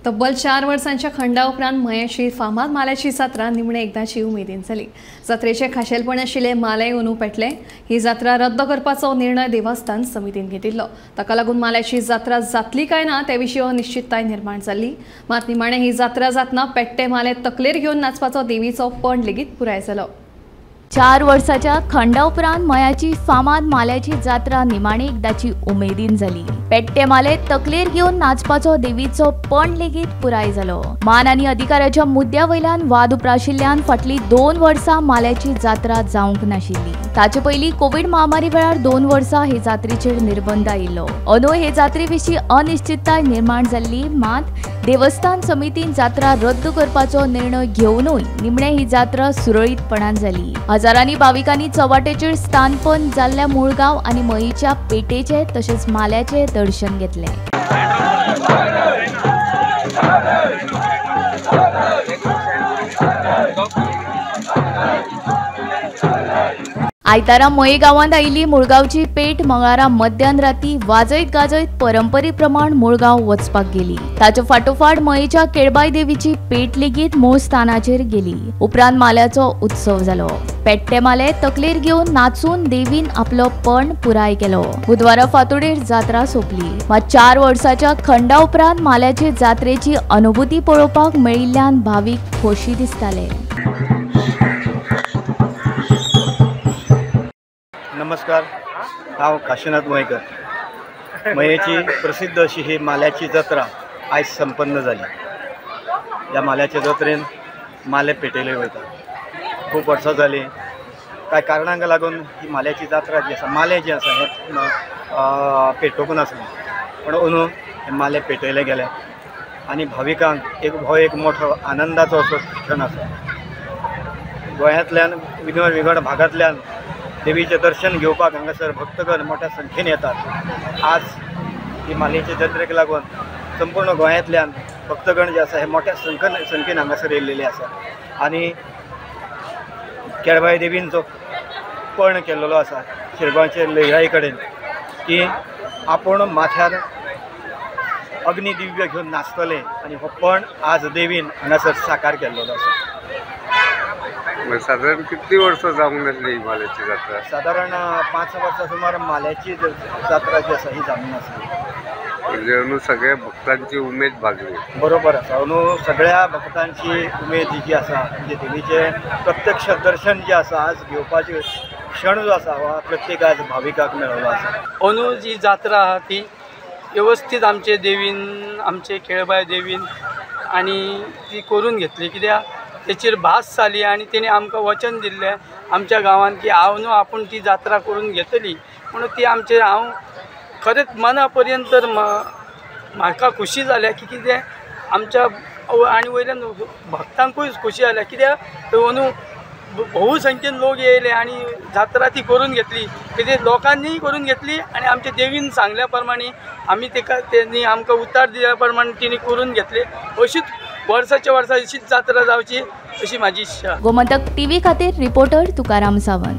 तब्बल 4 वर्सांच्या खंडा उपरांत मयेची फामाद माल्याची जात्रा निमणे एकदाची उमेदीन जाली। जात्रेचे खाशेलपण आशिल्ले माले अंदू पेटले। ही जात्रा रद्द करपाचो निर्णय देवस्थान समितीन घेतिल्लो। ताका लागून माल्याची जात्रा जातली काय ना ते विशीं अनिश्चितताय निर्माण जाल्ली। मात निमाणे ही जात्रा जातना पेट्टे माले तकलेर घेवन नाचपाचो देवीचो पण लेगीत पुराय जालो। 4 वर्साच्या खंडा उपरांत मयाची फामाद माल्याची जात्रा निमाणी एकदाची उमेदीन जाली। पेट्टे माले तकलेर घेवन नाचपाचो देवीचो पण लेगीत पुराय जालो। मान आनी अधिकाराच्या मुद्द्या वयल्यान वाद उपराशिल्ल्यान फाटली 2 वर्सां माल्याची जात्रा जावंक नाशिल्ली। ताचे पयलीं कोविड महामारी वेळार 2 वर्सां हे जात्रेचेर निर्बंध आयिल्लो। अंदू हे जात्रे विशीं अनिश्चितताय निर्माण जाल्ली। मात देवस्थान समितीन जात्रा रद्द करपाचो निर्णय घेवनूय निमणे ही जात्रा सुरळीतपणान जाली। हजारांनी भाविकांनी चवाटेचेर स्थानपण जाल्ल्या मुळगांव आनी मयीच्या पेटेचे तशेंच माल्याचे दर्शन घेतले। आयतारा मये गांवांत आयिल्ली मुळगांवची पेट मंगळारा मध्यान राती वाजयत गाजयत परंपरे प्रमाण मुळगांव वचपाक गेली। ताचे फाटोफाट मयेच्या केळबाई देवीची पेट लेगीत मूळ स्थानाचेर गेली। उपरांत माल्याचो उत्सव जालो। पेट्टे माले तकलेर घेवन नाचून देवीन आपलो पण पुराय केलो। बुधवारा फांतोडेर जात्रा सोंपली। मात 4 वर्साच्या खंडा उपरांत माल्याचे जात्रेची अनुभूती पळोवपाक मेळिल्ल्यान भावीक खोशी दिसताले। नमस्कार, हांव काशीनाथ गोंयकर। मयेची प्रसिद्ध अशी ही माल्याची जात्रा आयज संपन्न जाली। ह्या माल्याच्या जात्रेन माले पेटयले वयता। खूब वर्सां जाली। कांय कारणांक लागून ही माल्याची जात्रा जी आसा, माले जे आसा हे पेटोवंक नासले, पण अंदू हे माले पेटयले गेले आनी भाविकांक एक मोठो आनंदाचो असो क्षण आसा। गोंयांतल्यान विंगड भागांतल्यान देवीचे दर्शन घेवपाक हांगासर भक्तगण मोठ्या संख्येन येतात। आज ही मालयेच्या जात्रेक लागून संपूर्ण गोंयांतल्यान भक्तगण जे आसा हे मोठ्या संख्येन हांगासर येयलेले आसा आनी केळबाई देवीन जो पण केल्लो आसा शिरगांवचे लयराई कडेन की आपूण माथ्यार अग्निदिव्य घेवन नाचतले आनी हो पण आज देवीन हांगासर साकार केल्लो आसा। साधारण किती वर्ष जावंक नासली माल्याची जात्रा? साधारण 5 वर्सां सुमार माल्याची जात्रा जी आसा ही जावंक नासली। म्हणजे अंदू सगळ्या भक्तांची उमेद भागली। बरोबर आसा। अंदू सगळ्या भक्तांची उमेद जी आसा म्हणजे देवीचे प्रत्यक्ष दर्शन जे आसा आज घेवपाचे क्षण जो आसा हो प्रत्येक आज भाविकाक मेळ्ळो आसा। अंदू जी जात्रा आहा ती व्यवस्थित आमचे देवीन, आमचे केळबाई देवीन आनी ती करून घेतली। कित्याक तेचेर भास जाली आनी तेणी आमकां वचन दिल्लें आमच्या गांवांत की हांव न्हू आपूण ती जात्रा करून घेतली। म्हणून ती आमचे हांव खरेंच मना पर्यंत म्हाका खुशी जाल्या की कितें आमच्या आनी वयल्यान भक्तांकूय खुशी जाल्या कित्याक अंदू भोव संख्येन लोक येयले आनी जात्रा ती करून घेतली। कितें लोकांनीय करून घेतली आनी आमच्या देवीन सांगल्या प्रमाणे आमी तेणी आमकां उतार दिल्या प्रमाणे तिणी करून घेतले। अशीच वर्साच्या वर्सा अशीच जात्रा जावची अशी म्हाजी इच्छा। गोमंतक टीव्ही खातीर रिपोर्टर तुकाराम सावंत।